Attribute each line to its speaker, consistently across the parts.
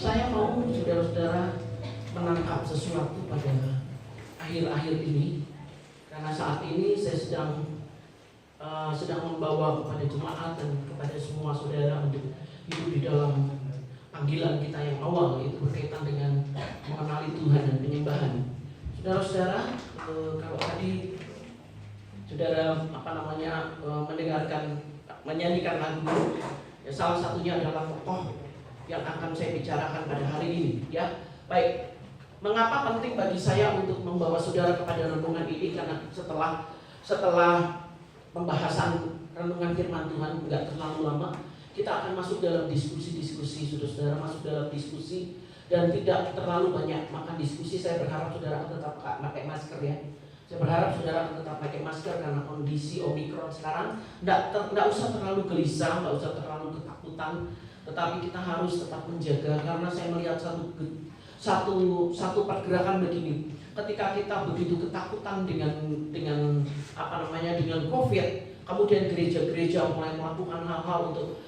Speaker 1: Saya mau saudara-saudara menangkap sesuatu pada akhir-akhir ini, karena saat ini saya sedang membawa kepada jemaat dan kepada semua saudara untuk hidup di dalam panggilan kita yang awal, yaitu berkaitan dengan mengenali Tuhan dan penyembahan. Saudara-saudara, kalau tadi saudara menyanyikan lagu, ya salah satunya adalah tokoh yang akan saya bicarakan pada hari ini. Ya, baik. Mengapa penting bagi saya untuk membawa saudara kepada renungan ini? Karena setelah pembahasan renungan firman Tuhan nggak terlalu lama, kita akan masuk dalam diskusi-diskusi, saudara masuk dalam diskusi dan tidak terlalu banyak makan diskusi. Saya berharap saudara tetap pakai masker ya. Saya berharap saudara tetap pakai masker karena kondisi Omikron sekarang nggak usah terlalu gelisah, nggak usah terlalu ketakutan, tetapi kita harus tetap menjaga, karena saya melihat satu pergerakan begini. Ketika kita begitu ketakutan dengan COVID, kemudian gereja-gereja mulai melakukan hal-hal untuk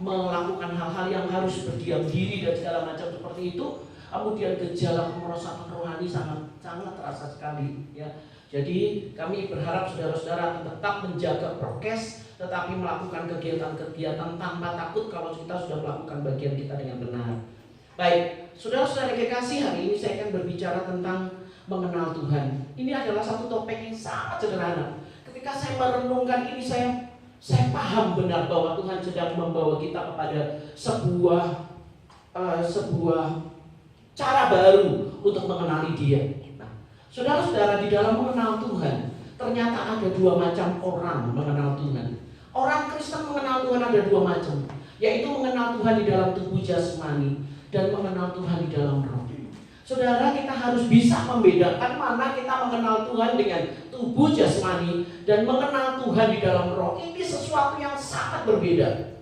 Speaker 1: melakukan hal-hal yang harus berdiam diri dan segala macam seperti itu. Kemudian gejala kemerosotan rohani sangat terasa sekali ya. Jadi kami berharap saudara-saudara tetap menjaga prokes, tetapi melakukan kegiatan-kegiatan tanpa takut kalau kita sudah melakukan bagian kita dengan benar. Baik, saudara-saudara kekasih, hari ini saya akan berbicara tentang mengenal Tuhan. Ini adalah satu topik yang sangat sederhana. Ketika saya merenungkan ini, saya paham benar bahwa Tuhan sedang membawa kita kepada sebuah cara baru untuk mengenali Dia. Nah, saudara-saudara, di dalam mengenal Tuhan, ternyata ada dua macam orang mengenal Tuhan. Orang Kristen mengenal Tuhan ada dua macam, yaitu mengenal Tuhan di dalam tubuh jasmani dan mengenal Tuhan di dalam roh. Saudara, kita harus bisa membedakan mana kita mengenal Tuhan dengan tubuh jasmani dan mengenal Tuhan di dalam roh. Ini sesuatu yang sangat berbeda.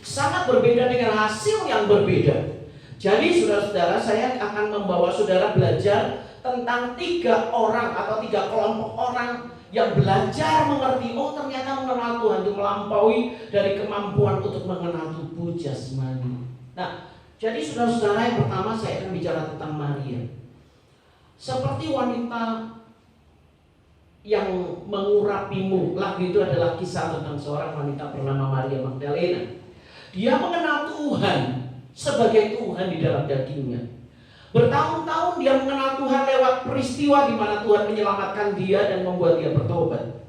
Speaker 1: Sangat berbeda dengan hasil yang berbeda. Jadi saudara-saudara, saya akan membawa saudara belajar tentang 3 orang atau 3 kelompok orang yang belajar mengerti, oh ternyata mengenal Tuhan itu melampaui dari kemampuan untuk mengenal tubuh jasmani. Nah, jadi saudara-saudara, yang pertama saya akan bicara tentang Maria. Seperti wanita yang mengurapimu, lagu itu adalah kisah tentang seorang wanita bernama Maria Magdalena. Dia mengenal Tuhan sebagai Tuhan di dalam dagingnya. Bertahun-tahun dia mengenal Tuhan lewat peristiwa di mana Tuhan menyelamatkan dia dan membuat dia bertobat.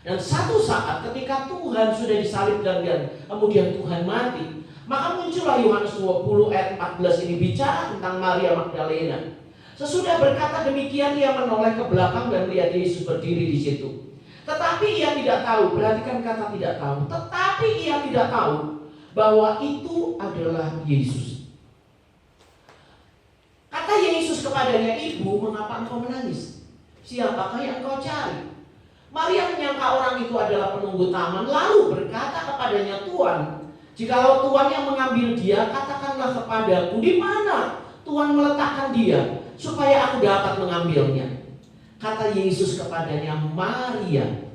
Speaker 1: Dan satu saat ketika Tuhan sudah disalibkan dan kemudian Tuhan mati, maka muncullah Yohanes 20 ayat 14 ini bicara tentang Maria Magdalena. Sesudah berkata demikian, ia menoleh ke belakang dan melihat Yesus berdiri di situ. Tetapi ia tidak tahu, perhatikan kata tidak tahu, tetapi ia tidak tahu bahwa itu adalah Yesus. Kata Yesus kepadanya, "Ibu, mengapa engkau menangis? Siapakah yang engkau cari?" Maria menyangka orang itu adalah penunggu taman, lalu berkata kepadanya, "Tuhan, jikalau Tuhan yang mengambil dia, katakanlah kepadaku di mana Tuhan meletakkan dia, supaya aku dapat mengambilnya." Kata Yesus kepadanya, "Maria."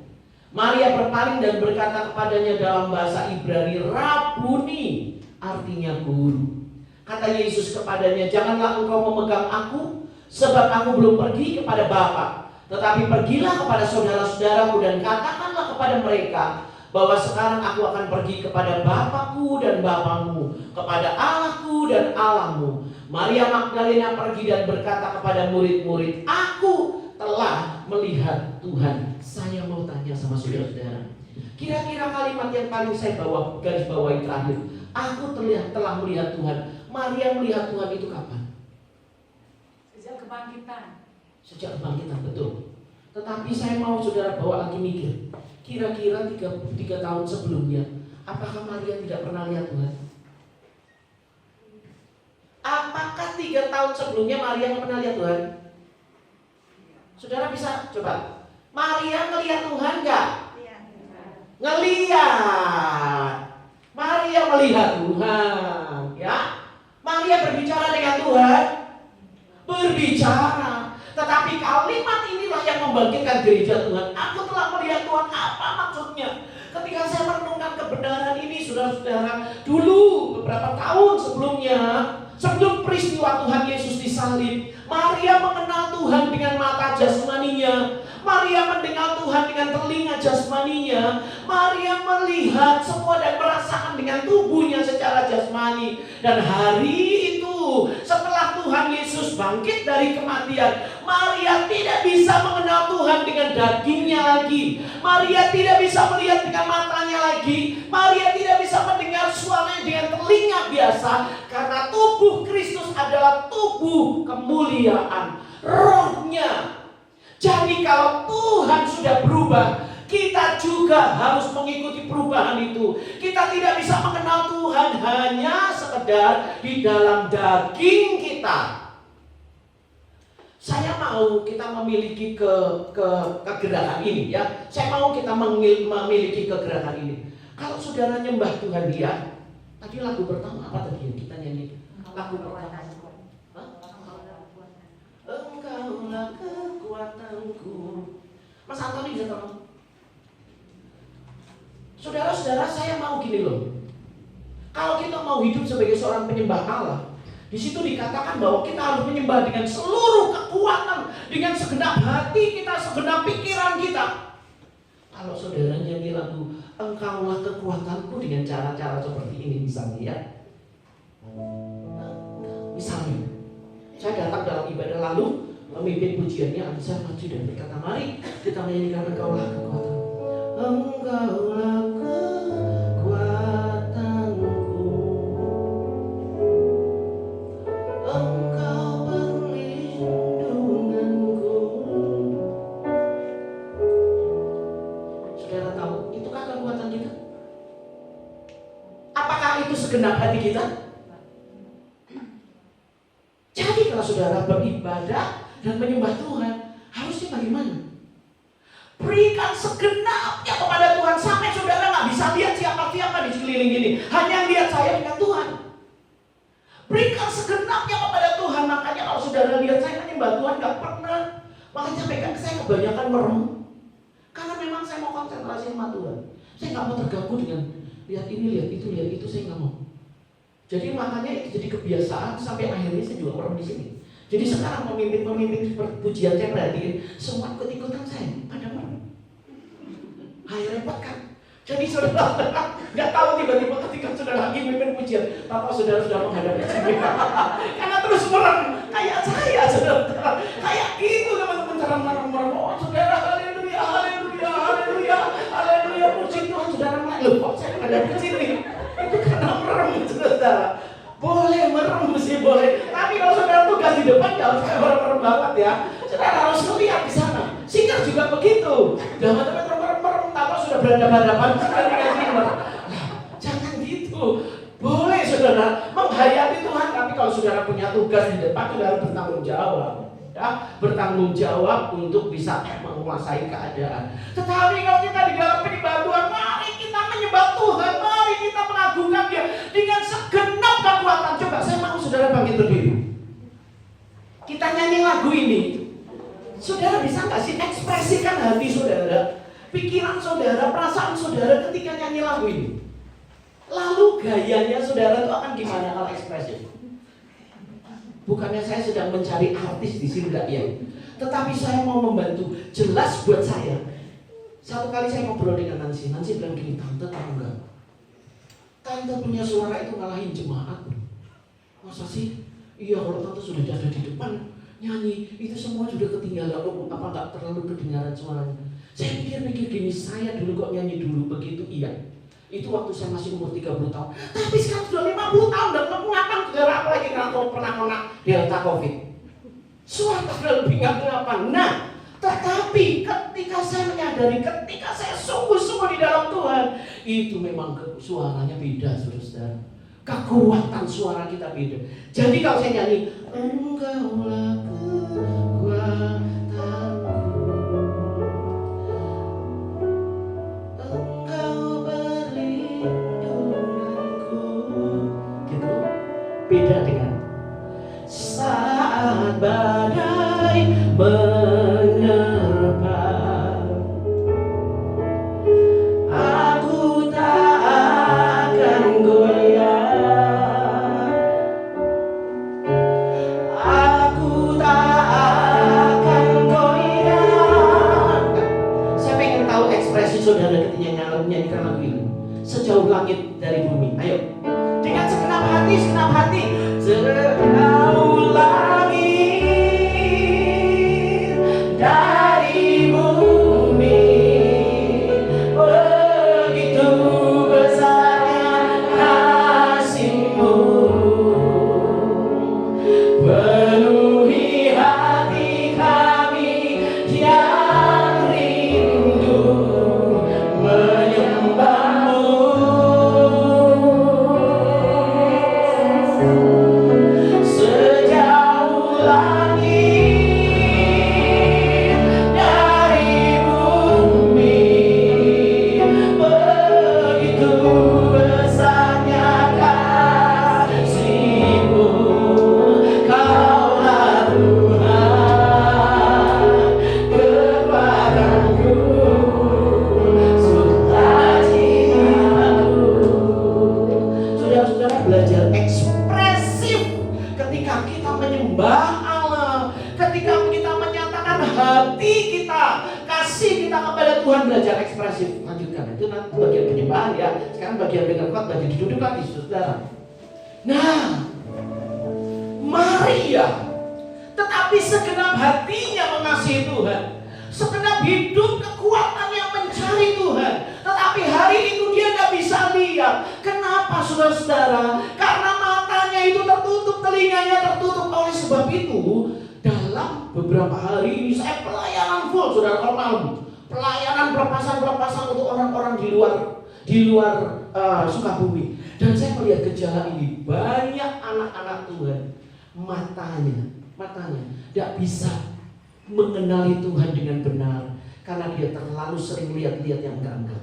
Speaker 1: Maria berpaling dan berkata kepadanya dalam bahasa Ibrani, "Rabuni," artinya guru. Kata Yesus kepadanya, "Janganlah engkau memegang aku, sebab aku belum pergi kepada Bapa. Tetapi pergilah kepada saudara-saudaraku dan katakanlah kepada mereka bahwa sekarang aku akan pergi kepada Bapakku dan Bapamu, kepada Allahku dan Allahmu." Maria Magdalena pergi dan berkata kepada murid-murid, "Aku telah melihat Tuhan." Saya mau tanya sama saudara-saudara, kira-kira kalimat yang paling saya garis bawahi terakhir, "Aku telah melihat Tuhan." Maria melihat Tuhan itu kapan?
Speaker 2: Sejak kebangkitan.
Speaker 1: Sejak kebangkitan, betul. Tetapi saya mau saudara bawa lagi mikir, kira-kira 3 tahun sebelumnya, apakah Maria tidak pernah lihat Tuhan? Apakah 3 tahun sebelumnya Maria nggak pernah lihat Tuhan? Saudara bisa coba, Maria ngelihat Tuhan nggak? Ngelihat. Maria melihat Tuhan, ya. Maria berbicara dengan Tuhan, berbicara. Tetapi kalimat inilah yang membangkitkan gereja Tuhan. Aku telah melihat Tuhan. Apa maksudnya? Ketika saya merenungkan kebenaran ini, saudara-saudara, dulu beberapa tahun sebelumnya, Sebelum peristiwa Tuhan Yesus disalib, Maria mengenal Tuhan dengan mata jasmaninya. Maria mendengar Tuhan dengan telinga jasmaninya. Maria melihat semua dan merasakan dengan tubuhnya secara jasmani. Dan hari itu, setelah Tuhan Yesus bangkit dari kematian, Maria tidak bisa mengenal Tuhan dengan dagingnya lagi. Maria tidak bisa melihat dengan matanya lagi. Maria tidak bisa mendengar suaranya dengan telinga biasa. Karena tubuh Kristus adalah tubuh kemuliaan, rohnya. Jadi kalau Tuhan sudah berubah, kita juga harus mengikuti perubahan itu. Kita tidak bisa mengenal Tuhan hanya sekedar di dalam daging kita. Saya mau kita memiliki kegerakan ini, ya. Saya mau kita memiliki kegerakan ini. Kalau saudara nyembah Tuhan dia, tadi lagu pertama apa tadi yang kita nyanyi? Lagu pertama. Engkaulah kekuatanku. Mas Antoni bisa tolong? Saudara-saudara, saya mau gini loh. Kalau kita mau hidup sebagai seorang penyembah Allah, di situ dikatakan bahwa kita harus menyembah dengan seluruh kekuatan, dengan segenap hati kita, segenap pikiran kita. Kalau saudara nyanyi lagu Engkaulah kekuatanku dengan cara-cara seperti ini misalnya, ya. Misalnya, saya datang dalam ibadah lalu memimpin pujiannya, saya maju dan berkata, mari kita menyanyikan Engkaulah kekuatan. Engkaulah kekuatanku, Engkau perlindunganku. Saudara tahu, itukah kekuatan kita? Apakah itu segenap hati kita? Jadi kalau saudara beribadah dan menyembah Tuhan, harusnya bagaimana? Berikan segenapnya kepada Tuhan sampai saudara nggak bisa lihat siapa-siapa di sekeliling ini, hanya lihat saya dengan Tuhan. Berikan segenapnya kepada Tuhan. Makanya kalau saudara lihat saya menyembah Tuhan nggak pernah, makanya sampai saya kebanyakan merem, karena memang saya mau konsentrasi sama Tuhan. Saya nggak mau terganggu dengan lihat ini, lihat itu, saya nggak mau. Jadi makanya itu jadi kebiasaan sampai akhirnya saya juga merem di sini. Jadi sekarang pemimpin pujian saya perhatiin semua ikut-ikutan saya pada merem. Hai, repot kan? Jadi saudara nggak tahu tiba-tiba ketika saudara lagi memimpin pujian, apa saudara sudah menghadapi saya? Karena terus merem kayak saya, saudara. Kayak gitu teman-teman, cara merem. Oh saudara, haleluya, haleluya, haleluya, haleluya, puji Tuhan. Saudara mulai, loh kok saya menghadapi sini? Itu karena merem, saudara. Boleh merem sih, boleh. Tapi kalau saudara tugas di depan jangan sampai merem-merem banget ya. Saudara harus melihat di sana. Singer juga begitu. Jangan sampai merem-merem, tanpa sudah berhadapan-hadapan jangan gitu. Boleh saudara menghayati Tuhan, tapi kalau saudara punya tugas di depan, saudara bertanggung jawab. Ya, bertanggung jawab untuk bisa menguasai keadaan. Tetapi kalau kita di dalam penyembahan Tuhan, mari kita menyembah Tuhan, mari kita mengagungkan Dia dengan segenap kekuatan. Coba saya mau saudara bangkit berdiri. Kita nyanyi lagu ini. Saudara bisa nggak sih ekspresikan hati saudara, pikiran saudara, perasaan saudara ketika nyanyi lagu ini? Lalu gayanya saudara itu akan gimana kalau ekspresi? Bukannya saya sedang mencari artis di sini, enggak ya. Tetapi saya mau membantu. Jelas buat saya. Satu kali saya ngobrol dengan Nancy bilang gini, tante tahu enggak? Tante punya suara itu ngalahin jemaat. Masa sih? Iya, kalau tante sudah ada di depan nyanyi, itu semua sudah ketinggalan. Apa enggak terlalu kedengaran suaranya? Saya pikir-pikir gini, saya dulu kok nyanyi dulu begitu, iya. Itu waktu saya masih umur 30 tahun. Tapi sekarang sudah 50 tahun dan mengapa saudara, apalagi kalau pernah kena delta COVID. Suara sudah lebih nggak mengapa. Nah, tetapi ketika saya menyadari, ketika saya sungguh-sungguh di dalam Tuhan, itu memang suaranya beda, saudara. Kekuatan suara kita beda. Jadi kalau saya nyanyi, Engkaulah kekuatanku, beda dengan saat badai menerpa, aku tak akan goyah. hati, segenap hati. Sejauh langit dari bumi, begitu besarnya kasih-Mu. Penuhi hati kami yang rindu menyembah-Mu. Sejauh langit dari bumi, begitu besarnya kasih-Mu. Kaulah Tuhan, kekuatanku, sukacitaku. Saudara-saudara belajar ekspresif ketika kita menyembah Allah, ketika kita menyatakan hati kita, kasih kita kepada Tuhan, belajar ekspresif. Lanjutkan, itu nanti bagian penyembahan ya. Sekarang bagian dengar khotbah, jadi duduk lagi saudara. Nah, Maria tetapi segenap hatinya mengasihi Tuhan, segenap hidup kekuatan yang mencari Tuhan. Tetapi hari itu dia gak bisa lihat. Kenapa saudara-saudara? Karena matanya itu tertutup, telinganya tertutup. Oleh sebab itu dalam beberapa hari ini saya pelayanan full, saudara. Kalau malam pelayanan pelepasan untuk orang-orang di luar Sukabumi. Dan saya melihat gejala ini. Banyak anak-anak Tuhan matanya tidak bisa mengenali Tuhan dengan benar karena dia terlalu sering lihat-lihat yang enggak.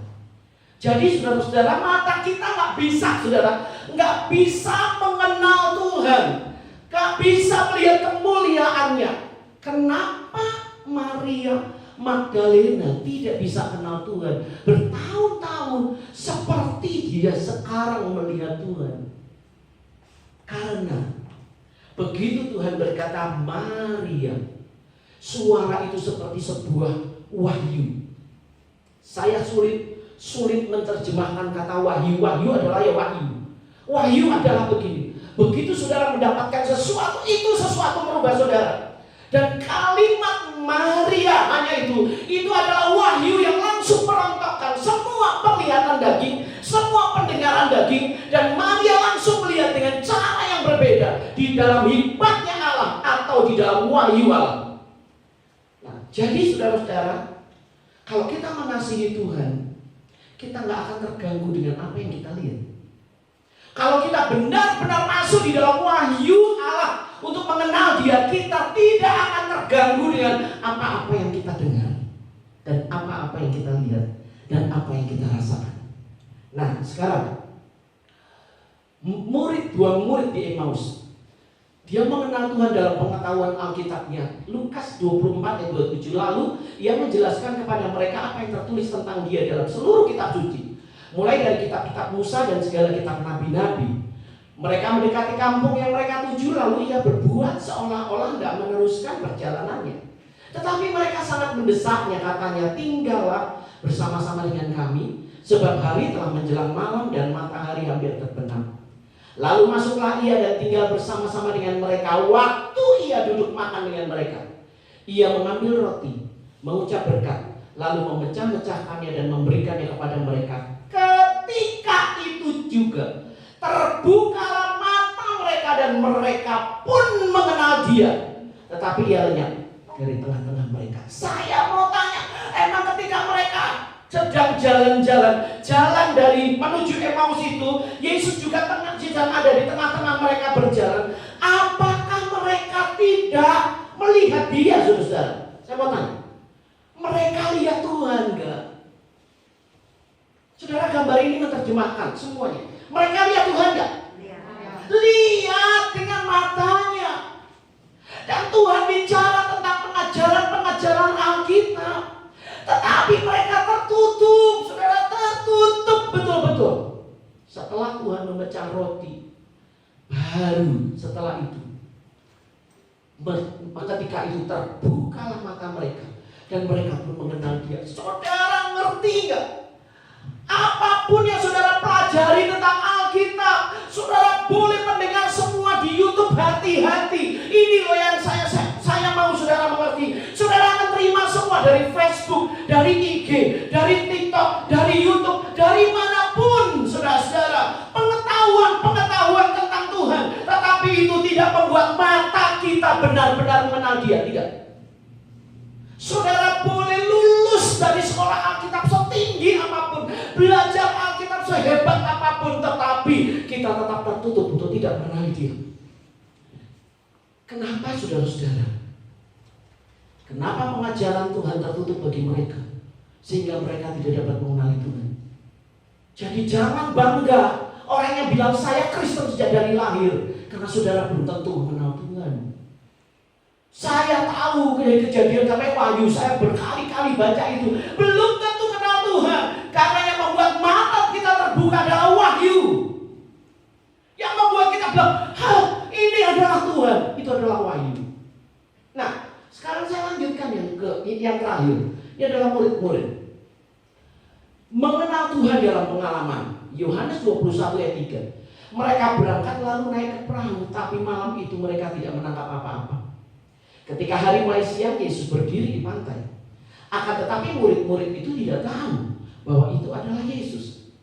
Speaker 1: Jadi saudara-saudara, mata kita nggak bisa mengenal Tuhan, nggak bisa melihat kemuliaannya. Kenapa Maria Magdalena tidak bisa kenal Tuhan bertahun-tahun seperti dia sekarang melihat Tuhan? Karena begitu Tuhan berkata Maria, suara itu seperti sebuah wahyu. Saya sulit menerjemahkan kata wahyu. Wahyu adalah ya wahyu. Wahyu adalah begini. Begitu saudara mendapatkan sesuatu, itu sesuatu merubah saudara. Dan kalimat Maria hanya itu adalah wahyu yang langsung merontokkan semua penglihatan daging, semua pendengaran daging, dan Maria langsung melihat dengan cara yang berbeda di dalam hikmatnya Allah atau di dalam wahyu Allah. Nah, jadi saudara-saudara, kalau kita mengasihi Tuhan, kita nggak akan terganggu dengan apa yang kita lihat. Kalau kita benar-benar masuk di dalam wahyu Allah untuk mengenal Dia, kita tidak akan terganggu dengan apa-apa yang kita dengar dan apa-apa yang kita lihat dan apa yang kita rasakan. Nah, sekarang dua murid di Emmaus, dia mengenal Tuhan dalam pengetahuan Alkitabnya. Lukas 24 ayat 27. Lalu ia menjelaskan kepada mereka apa yang tertulis tentang Dia dalam seluruh kitab suci, mulai dari kitab-kitab Musa dan segala kitab nabi-nabi. Mereka mendekati kampung yang mereka tuju, lalu ia berbuat seolah-olah tidak meneruskan perjalanannya. Tetapi mereka sangat mendesaknya, katanya, tinggallah bersama-sama dengan kami, sebab hari telah menjelang malam dan matahari hampir terbenam. Lalu masuklah ia dan tinggal bersama-sama dengan mereka. Waktu ia duduk makan dengan mereka, ia mengambil roti, mengucap berkat, lalu memecah-mecahkannya dan memberikannya kepada mereka. Ketika itu juga terbukalah mata mereka dan mereka pun mengenal Dia. Tetapi ia lenyap dari tengah-tengah mereka. Saya mau tanya, emang ketika mereka sedang jalan dari menuju Emmaus itu, Yesus juga sedang ada di tengah-tengah mereka berjalan. Apakah mereka tidak melihat Dia, saudara? Saya mau tanya, mereka lihat Tuhan enggak? Saudara, gambar ini menerjemahkan semuanya. Mereka lihat Tuhan enggak? Lihat dengan matanya. Dan Tuhan bicara tentang pengajaran Alkitab. Tetapi mereka tertutup, saudara, tertutup betul-betul. Setelah Tuhan memecah roti, baru setelah itu, ketika itu terbukalah mata mereka dan mereka pun mengenal Dia. Saudara ngerti enggak? Apapun yang saudara pelajari tentang Alkitab, saudara boleh cukup hati-hati. Ini loh yang saya mau saudara mengerti. Saudara akan terima semua dari Facebook, dari IG, dari TikTok, dari YouTube, dari manapun saudara-saudara. Pengetahuan tentang Tuhan. Tetapi itu tidak membuat mata kita benar-benar mengenal Dia. Tidak. Saudara boleh lulus dari sekolah Alkitab setinggi apapun, belajar Alkitab sehebat apapun, tetapi kita tetap tertutup untuk tidak mengenali Dia. Kenapa saudara-saudara? Kenapa pengajaran Tuhan tertutup bagi mereka? Sehingga mereka tidak dapat mengenali Tuhan. Jadi jangan bangga orang yang bilang saya Kristen sejak dari lahir, karena saudara belum tentu mengenal Tuhan. Saya tahu kejadian sampai Wahyu, saya berkali-kali baca itu, belum tentu kenal Tuhan. Karena yang membuat mata kita terbuka adalah Wahyu. Yang membuat kita bilang, ini adalah Tuhan, itu adalah Wahyu. Nah, sekarang saya lanjutkan yang terakhir. Ini adalah murid-murid. Mengenal Tuhan dalam pengalaman. Yohanes 21 ayat 3. Mereka berangkat lalu naik ke perahu, tapi malam itu mereka tidak menangkap apa-apa. Ketika hari mulai siang, Yesus berdiri di pantai. Akan tetapi murid-murid itu tidak tahu bahwa itu adalah Yesus.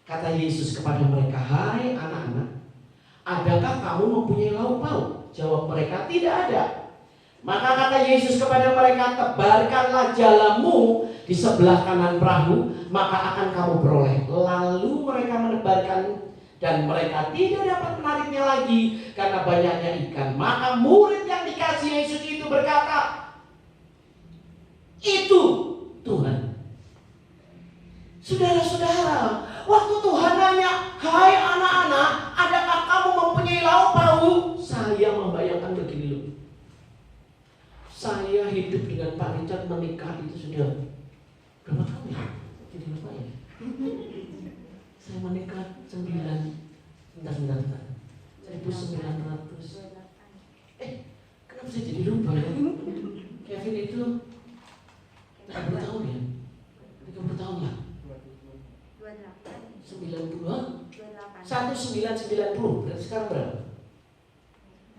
Speaker 1: Kata Yesus kepada mereka, "Hai anak-anak, adakah kamu mempunyai lauk pauk?" Jawab mereka, "Tidak ada." Maka kata Yesus kepada mereka, "Tebarkanlah jalamu di sebelah kanan perahu, maka akan kamu beroleh." Lalu mereka menebarkan, dan mereka tidak dapat menariknya lagi karena banyaknya ikan. Maka murid yang dikasih Yesus itu berkata, "Itu Tuhan." Saudara-saudara, waktu Tuhan nanya, "Hai anak-anak, adakah kamu mempunyai lauk pauk?" Saya membayangkan begini loh. Saya hidup dengan Pak Richard menikah itu sudah berapa tahun ya? Jadi lupa ya. Saya menikah 1900. Kenapa saya jadi lupa ya? Kevin itu 30 tahun ya? 30 tahun lah. 90, 1990. Berarti sekarang berapa?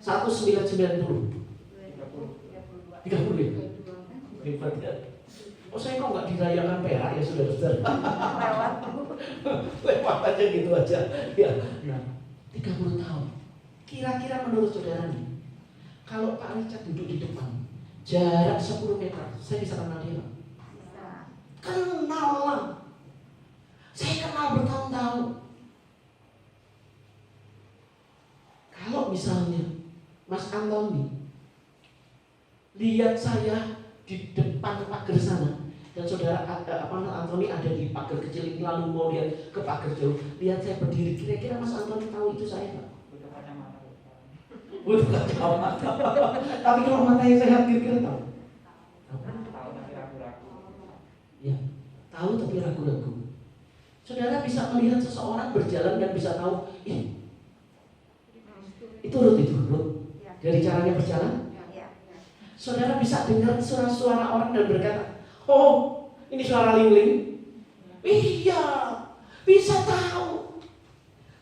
Speaker 1: 1990. 30 ya? Hebat ya. Oh, saya kok nggak dirayakan perak ya saudara-saudara? Lewat aja gitu aja. Ya, nah, 30 tahun. Kira-kira menurut saudara nih, kalau Pak Richard duduk di depan, jarak 10 meter, saya bisa kenal dia? Kenal lah. Saya kenal bertahun-tahun. Kalau misalnya Mas Antoni lihat saya di depan pagar sana, dan saudara Antoni ada di pagar kecil ini, lalu mau lihat ke pagar jauh, lihat saya berdiri, kira-kira Mas Antoni tahu itu saya nggak? Butuh kacamata. Tapi kalau matanya sehat, kira-kira tahu? Ya, tahu tapi ragu-ragu. Saudara bisa melihat seseorang berjalan dan bisa tahu, itu Ruth dari caranya berjalan. Saudara bisa dengar suara-suara orang dan berkata, "Oh, ini suara Ling-Ling." Iya, bisa tahu.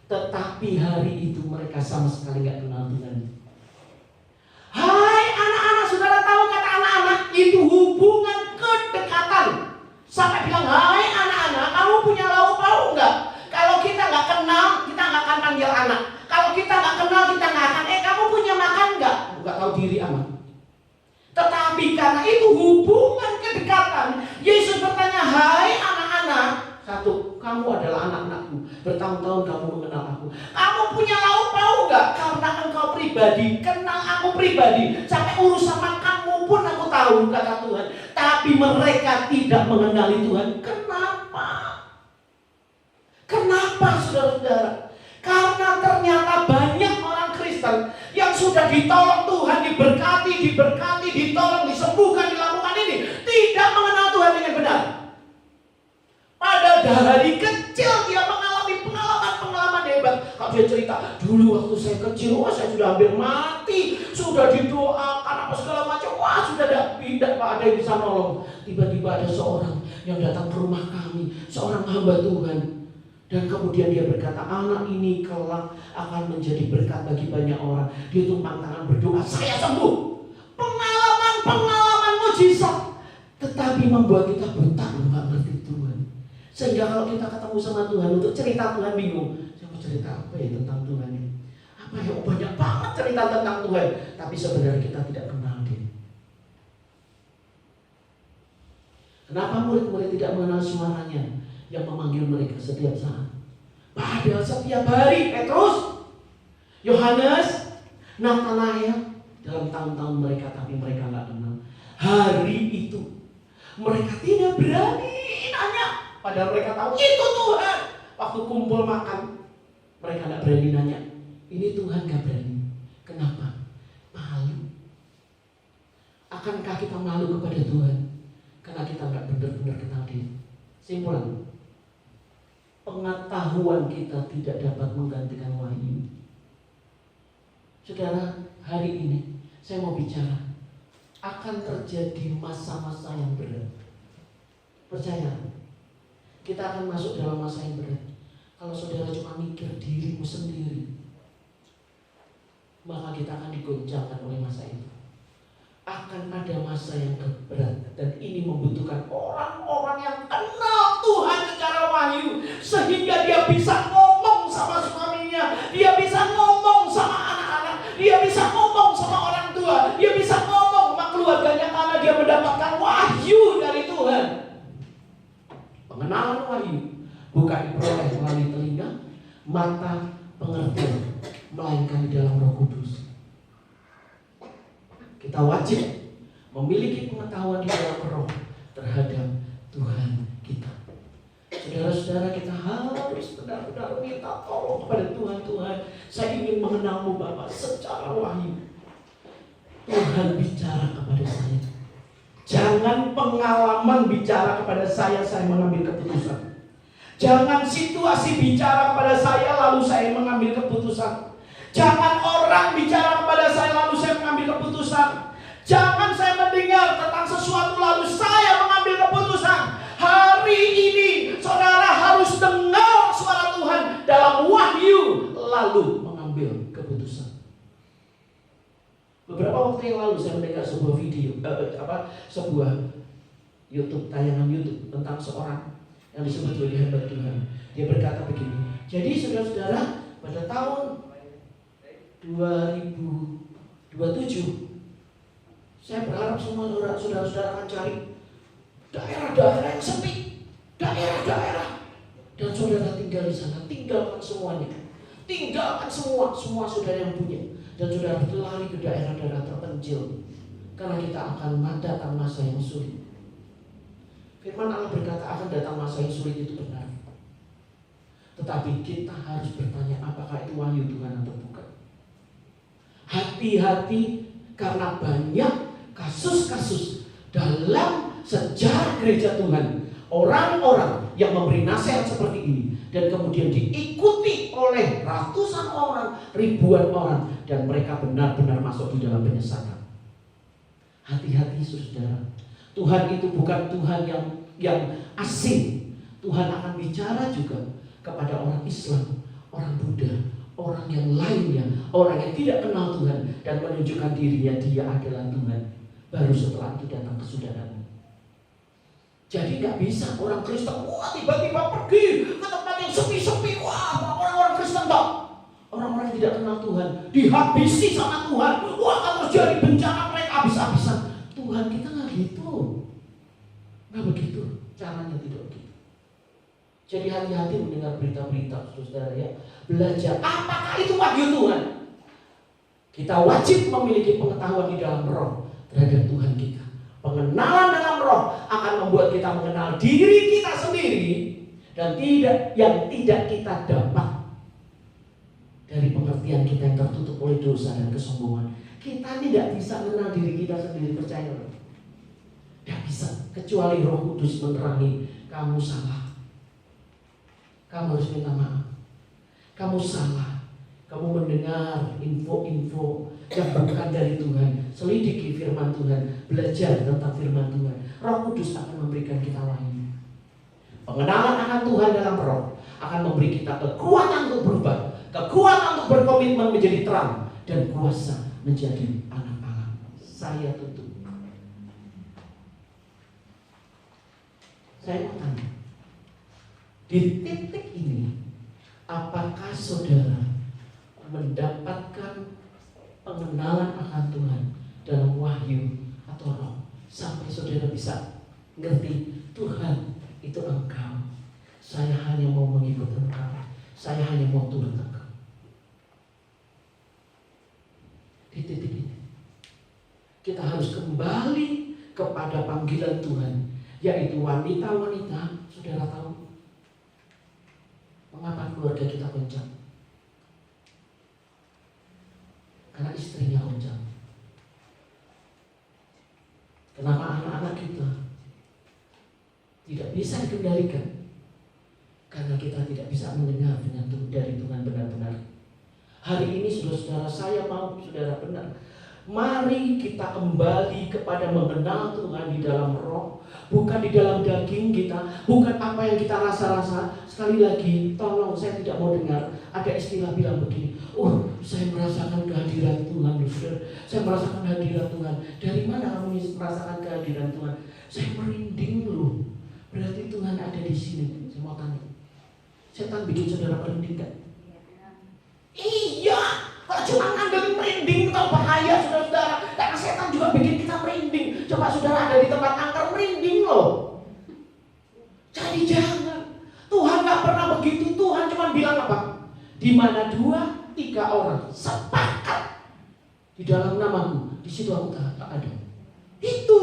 Speaker 1: Tetapi hari itu mereka sama sekali gak kenal Tuhan. Hai anak-anak, saudara tahu kata anak-anak itu hubungan kedekatan. Sampai bilang, "Hai anak-anak, kamu punya lauk pauk enggak?" Kalau kita gak kenal, kita gak akan panggil anak. Kalau kita gak kenal, kita gak akan, "Kamu punya makan enggak?" Gak tahu diri amat. Tetapi karena itu hubungan kedekatan, Yesus bertanya, "Hai anak-anak, satu, kamu adalah anak-anakku. Bertahun-tahun kamu mengenal aku. Kamu punya lauk pauk enggak? Karena engkau pribadi kenal aku pribadi. Sampai urusan makanmu pun aku tahu," kata Tuhan. Tapi mereka tidak mengenali Tuhan. Kenapa? Kenapa saudara-saudara? Karena ternyata banyak orang Kristen yang sudah ditolong Tuhan, diberkati, ditolong, disembuhkan, dilakukan ini, tidak mengenal Tuhan dengan benar. Pada dari kecil dia mengalami pengalaman hebat. Kalau dia cerita, "Dulu waktu saya kecil, saya sudah hampir mati, sudah didoakan apa segala macam, sudah tidak ada yang bisa nolong." Tiba-tiba ada seorang yang datang ke rumah kami, seorang hamba Tuhan. Dan kemudian dia berkata, anak ini kelak akan menjadi berkat bagi banyak orang. Dia tumpang tangan berdoa, saya sembuh. Pengalaman mujizat. Tetapi membuat kita buta, nggak ngerti Tuhan. Sehingga kalau kita ketemu sama Tuhan untuk cerita, Tuhan bingung. Saya mau cerita apa ya tentang Tuhan ini? Apa ya, banyak banget cerita tentang Tuhan. Tapi sebenarnya kita tidak kenal dia. Kenapa murid-murid tidak mengenal suaranya yang memanggil mereka setiap saat? Padahal setiap hari Petrus, Yohanes, Natanael dalam tahun-tahun mereka, tapi mereka nggak kenal. Hari itu mereka tidak berani nanya, padahal mereka tahu itu Tuhan. Waktu kumpul makan, mereka nggak berani nanya. Ini Tuhan, nggak berani. Kenapa? Malu. Akankah kita malu kepada Tuhan? Karena kita nggak benar-benar kenal Dia. Simpulan, pengetahuan kita tidak dapat menggantikan wahyu. Saudara, hari ini saya mau bicara, akan terjadi masa-masa yang berat. Percaya, kita akan masuk dalam masa yang berat. Kalau saudara cuma mikir dirimu sendiri, maka kita akan digoncangkan oleh masa itu. Akan ada masa yang berat, dan ini membutuhkan orang-orang yang kenal Tuhan secara wahyu, sehingga dia bisa ngomong sama suaminya, dia bisa ngomong sama anak-anak, dia bisa ngomong sama orang tua, dia bisa ngomong sama keluarganya karena dia mendapatkan wahyu dari Tuhan. Pengenalan wahyu bukan diperoleh melalui telinga, mata, pengertian, melainkan di dalam Roh Kudus. Kita wajib memiliki pengetahuan di dalam roh terhadap Tuhan kita. Saudara-saudara, kita harus benar-benar minta tolong kepada Tuhan. Tuhan, saya ingin mengenalmu Bapa secara wahyu. Tuhan bicara kepada saya. Jangan pengalaman bicara kepada saya mengambil keputusan. Jangan situasi bicara kepada saya lalu saya mengambil keputusan. Jangan orang bicara kepada saya lalu saya mengambil keputusan. Jangan saya mendengar tentang sesuatu lalu saya mengambil keputusan. Hari ini saudara harus dengar suara Tuhan dalam wahyu lalu mengambil keputusan. Beberapa waktu yang lalu saya mendengar sebuah video, sebuah tayangan YouTube tentang seorang yang disebut sebagai hamba Tuhan. Dia berkata begini. Jadi saudara-saudara, pada tahun 2027 saya berharap semua saudara-saudara akan cari daerah-daerah yang sepi, daerah-daerah, dan saudara tinggal di sana. Tinggalkan semuanya, tinggalkan semua saudara yang punya, dan saudara berlari ke daerah-daerah terpencil, karena kita akan datang masa yang sulit. Firman Allah berkata akan datang masa yang sulit, itu benar. Tetapi kita harus bertanya, apakah itu wahyu Tuhan atau bukan? Hati-hati, karena banyak kasus-kasus dalam sejarah gereja Tuhan, orang-orang yang memberi nasihat seperti ini dan kemudian diikuti oleh ratusan orang, ribuan orang, dan mereka benar-benar masuk di dalam penyesatan. Hati-hati saudara, Tuhan itu bukan Tuhan yang asing. Tuhan akan bicara juga kepada orang Islam, orang Buddha, orang yang lainnya, orang yang tidak kenal Tuhan, dan menunjukkan dirinya dia adalah Tuhan. Baru setelah itu datang kesudahan. Jadi nggak bisa orang Kristen tiba-tiba pergi ke tempat yang sepi-sepi. Orang-orang Kristen tak, orang-orang yang tidak kenal Tuhan dihabisi sama Tuhan. Akan terjadi bencana, mereka habis-habisan. Tuhan kita nggak gitu, nggak begitu caranya, tidak begitu. Jadi hati-hati mendengar berita-berita, saudara ya. Belajar apakah itu wahyu Tuhan. Kita wajib memiliki pengetahuan di dalam roh terhadap Tuhan kita. Pengenalan dalam roh akan membuat kita mengenal diri kita sendiri, dan yang tidak kita dapat dari pengertian kita yang tertutup oleh dosa dan kesombongan. Kita tidak bisa mengenal diri kita sendiri, percaya. Tidak bisa, kecuali Roh Kudus menerangi. Kamu salah, kamu harus minta maaf. Kamu salah, kamu mendengar info-info yang bukan dari Tuhan. Selidiki firman Tuhan, belajar tentang firman Tuhan. Roh Kudus akan memberikan kita wahyu. Pengenalan akan Tuhan dalam roh akan memberi kita kekuatan untuk berubah, kekuatan untuk berkomitmen menjadi terang, dan kuasa menjadi anak Allah. Saya tutup. Saya mau tanya, di titik ini, apakah saudara mendapatkan pengenalan akan Tuhan dalam wahyu atau roh, sampai saudara bisa ngerti Tuhan itu Engkau, saya hanya mau mengikut Engkau, saya hanya mau turut Engkau. Di titik ini kita harus kembali kepada panggilan Tuhan, yaitu wanita-wanita. Saudara tahu mengapa keluarga kita goncang? Karena istrinya goncang. Kenapa anak-anak kita tidak bisa dikendalikan? Karena kita tidak bisa mendengar dari Tuhan benar-benar. Hari ini saudara-saudara, saya mau saudara benar, mari kita kembali kepada mengenal Tuhan di dalam roh, bukan di dalam daging kita, bukan apa yang kita rasa-rasa. Sekali lagi, tolong, saya tidak mau dengar ada istilah bilang begini, saya merasakan kehadiran Tuhan, saudara. Saya merasakan kehadiran Tuhan. Dari mana kamu merasakan kehadiran Tuhan? Saya merinding loh. Berarti Tuhan ada di sini. Saya mau tanya, setan bikin saudara merinding kan? Iya, kalau cuma ngandelin merinding itu bahaya, saudara-saudara. Karena setan juga bikin kita merinding. Coba saudara ada di tempat angker, merinding loh. Jadi jangan. Tuhan gak pernah begitu. Tuhan cuma bilang apa? Di mana 2, 3 orang sepakat di dalam namaku, di situ aku tak ada. Itu.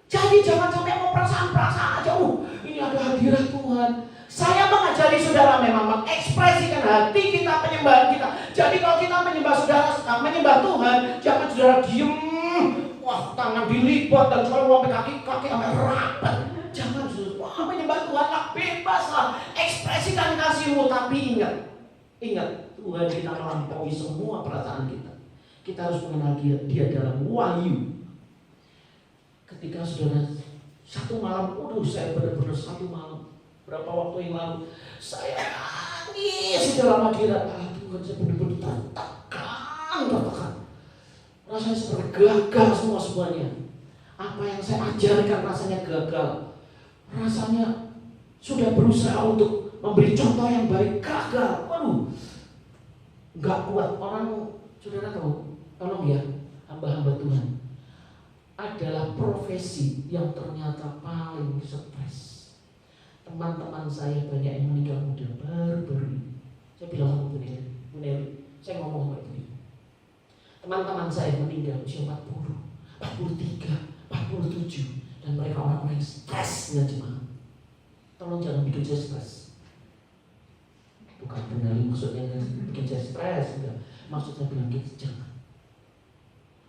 Speaker 1: Jadi jangan sampai mau perasaan-perasaan aja. Ini ada hadirat Tuhan. Saya mengajari saudara memang mengekspresikan hati kita, penyembahan kita. Jadi kalau kita menyembah saudara, menyembah Tuhan, jangan saudara diem. Wah, tangan dilipat dan kalau sampai kaki sampai rapat. Jangan saudara. Menyembah Tuhan lah, bebas lah. Ekspresikan kasihmu, tapi ingat, Tuhan kita melampaui semua perasaan kita. Kita harus mengenal dia dalam wahyu. Ketika saudara satu malam, saya benar-benar satu malam. Berapa waktu yang lalu saya nangis di dalam hadirat Tuhan. Saya benar-benar tertekan. Rasanya seperti gagal semuanya. Apa yang saya ajarkan rasanya gagal. Rasanya sudah berusaha untuk memberi contoh yang baik, gagal. Gak kuat. Orang, saudara tahu, tolong ya, hamba-hamba Tuhan, adalah profesi yang ternyata paling stres. Teman-teman saya banyak yang meninggal muda baru-baru ini. Saya bilang sama Bu Nelly, saya ngomong sama ibu. Teman-teman saya meninggal usia 40, 43, 47, dan mereka orang-orang yang stres dengan jemaat. Tolong jangan bikin saya stres. Bukan Bu Nelly maksudnya bikin saya stres, enggak. Maksud saya bilang gitu, jangan.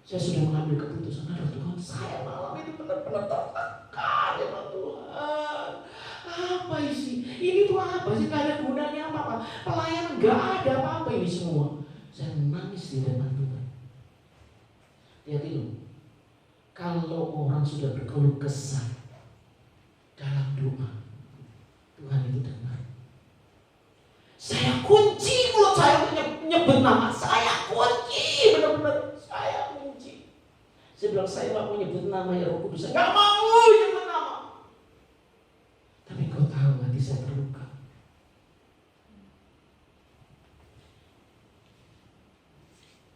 Speaker 1: Saya sudah mengambil keputusan, Tuhan, saya malam itu benar-benar tertekan ya Tuhan. Apa isi? Ini tuh apa sih? Gak ada gunanya apa-apa. Pelayanan gak ada apa-apa ini semua. Saya menangis di depan Tuhan. Hati-hati loh. Kalau orang sudah berkeluh kesah dalam doa, Tuhan itu dengar. Saya kunci mulut saya untuk nyebut nama. Saya kunci, benar-benar saya kunci. Saya bilang saya gak mau nyebut nama ya Roh Kudus. Saya gak mau nyebut nama. Tapi kau tahu hati saya terluka.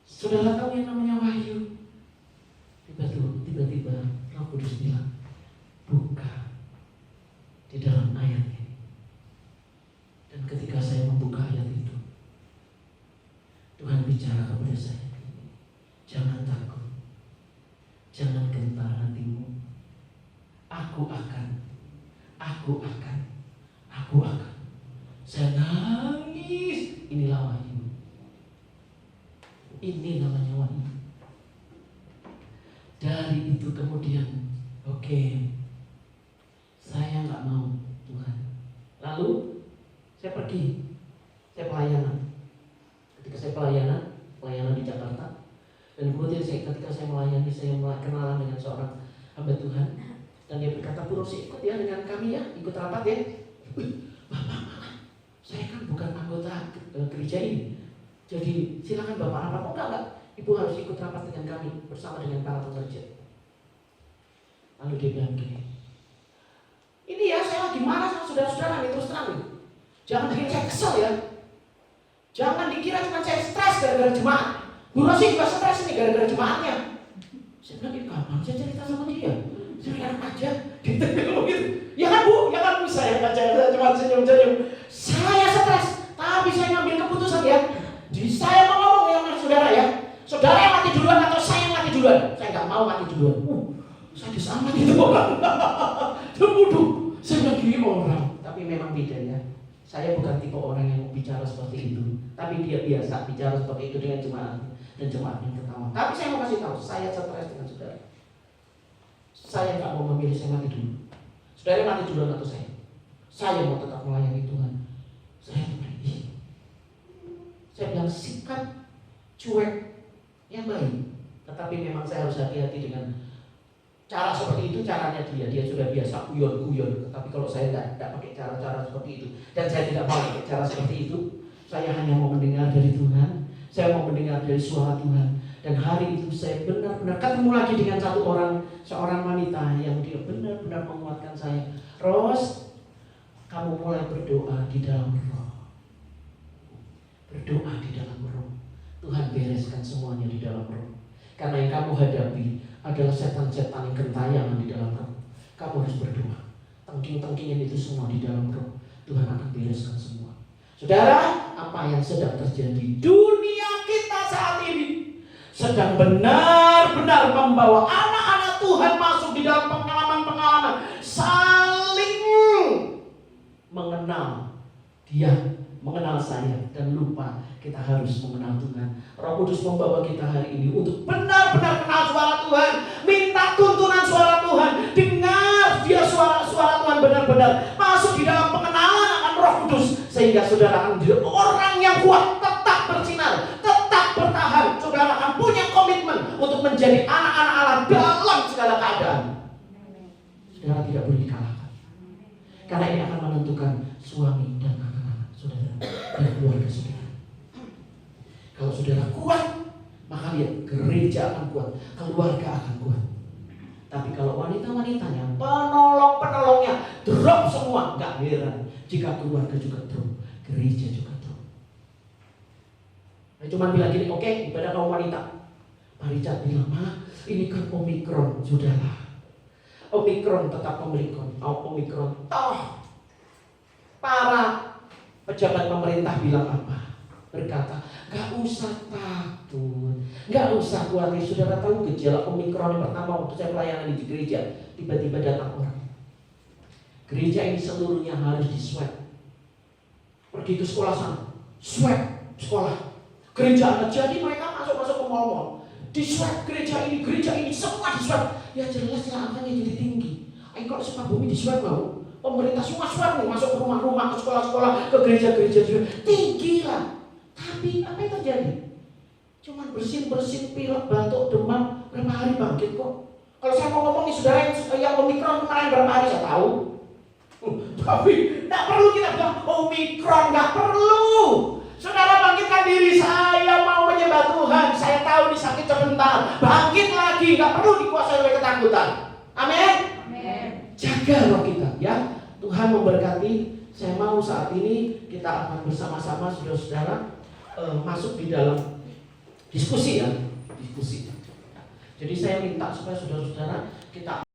Speaker 1: Saudara tahu yang namanya wahyu. Tiba-tiba Roh Kudus bilang, buka di dalam ayat ini. Dan ketika saya membuka ayat itu, Tuhan bicara kepada saya, jangan takut, jangan gentar hatimu. Aku akan. Saya nangis. Inilah wahyu. Ini namanya wahyu. Dari itu kemudian, saya nggak mau Tuhan. Lalu saya pergi, saya pelayanan. Ketika saya pelayanan di Jakarta, dan kemudian ketika saya melayani, saya kenalan dengan seorang hamba Tuhan. Dan dia berkata, Bu Rosi ikut ya dengan kami ya, ikut rapat ya. Bapak, Saya kan bukan anggota gereja ini. Jadi silakan Bapak rapat. Oh enggak. Ibu harus ikut rapat dengan kami bersama dengan para pekerja. Lalu dia bilang gini, ini ya saya lagi marah sama saudara-saudara nih, terus terang nih. Jangan bikin saya kesel ya. Jangan dikira cuma saya stres gara-gara jemaat. Bu Rosi juga stres nih gara-gara jemaatnya. Saya bilang, ini kapan saya cerita sama dia? Saya enak aja. Gitu. Ya kan Bu, ya kan Bu, saya cuma senyum-senyum. Saya stres, tapi saya ngambil keputusan ya. Jadi saya mau ngomong ya sama saudara ya. Saudara yang mati duluan atau saya yang mati duluan? Saya nggak mau mati duluan. Saya sama itu orang. Terbuduh. Saya bilang gini orang. Tapi memang beda ya. Saya bukan tipe orang yang mau bicara seperti itu. Tapi dia biasa bicara seperti itu dengan jemaat. Dan jemaatnya ketawa. Tapi saya mau kasih tahu, saya stres dengan saudara. Saya nggak mau memilih saya mati dulu. Saudara mati duluan atau saya? Saya mau tetap melayani Tuhan. Saya beri. Saya bilang sikap cuek yang baik. Tetapi memang saya harus hati-hati dengan cara seperti itu. Caranya dia sudah biasa guyon-guyon. Tetapi kalau saya tidak pakai cara-cara seperti itu, dan saya tidak mau pakai cara seperti itu, saya hanya mau mendengar dari Tuhan. Saya mau mendengar dari suara Tuhan. Dan hari itu saya benar-benar ketemu lagi dengan seorang wanita yang dia benar-benar menguatkan saya. Ros, kamu mulai berdoa di dalam roh. Berdoa di dalam roh. Tuhan bereskan semuanya di dalam roh. Karena yang kamu hadapi adalah setan-setan yang gentayangan di dalam roh. Kamu harus berdoa. Tengking-tengkingan itu semua di dalam roh. Tuhan akan bereskan semua. Saudara, apa yang sedang terjadi? Dunia kita saat ini sedang benar-benar membawa anak-anak Tuhan masuk di dalam pengalaman-pengalaman saling mengenal dia, mengenal saya, dan lupa kita harus mengenal Tuhan. Roh Kudus membawa kita hari ini untuk benar-benar kenal suara Tuhan, minta tuntunan suara Tuhan, dengar dia suara Tuhan benar-benar masuk di dalam pengenalan akan Roh Kudus, sehingga saudara akan menjadi orang yang kuat, tetap bersinar, tetap bertahan. Saudara akan punya komitmen untuk menjadi anak-anak Allah dalam segala keadaan. Saudara tidak boleh dikalahkan, karena ini akan menentukan suami dan anak-anak saudara dan keluarga saudara. Kalau saudara kuat, maka lihat gereja akan kuat, keluarga akan kuat. Tapi kalau wanita-wanitanya, penolong-penolongnya drop semua, nggak heran jika keluarga juga drop, gereja juga drop. Saya cuma bilang gini, oke, ibadah kaum wanita. Pak Richard bilang, ini kan Omikron, sudahlah. Omikron tetap Omikron. Toh para pejabat pemerintah bilang apa? Berkata, gak usah takut, gak usah khawatir. Saudara tahu gejala Omikron yang pertama waktu saya pelayanan di gereja, tiba-tiba datang orang. Gereja ini seluruhnya harus di-swab. Pergi ke sekolah sana, swab sekolah. Gereja anak, jadi mereka masuk ke mall-mall, di-swab gereja ini, semua di-swab. Ya jelas lah angkanya jadi tinggi. Kalau Sukabumi di-swab mau, pemerintah semua swab nih, masuk ke rumah-rumah, ke sekolah-sekolah, ke gereja-gereja juga tinggi lah. Tapi apa yang terjadi? Cuman bersin-bersin, pilek, batuk, demam, berapa hari bangkit kok. Kalau saya mau ngomong nih saudara yang Omikron kemarin berapa hari saya tahu. Tapi tidak perlu kita bilang Omikron, nggak perlu. Saudara bangkitkan diri, saya mau menyembah Tuhan. Saya tahu disakit sebentar, bangkit lagi, nggak perlu dikuasai oleh ketakutan. Amin. Jaga roh kita ya. Tuhan memberkati. Saya mau saat ini kita akan bersama-sama saudara-saudara masuk di dalam diskusi ya. Jadi saya minta supaya saudara-saudara kita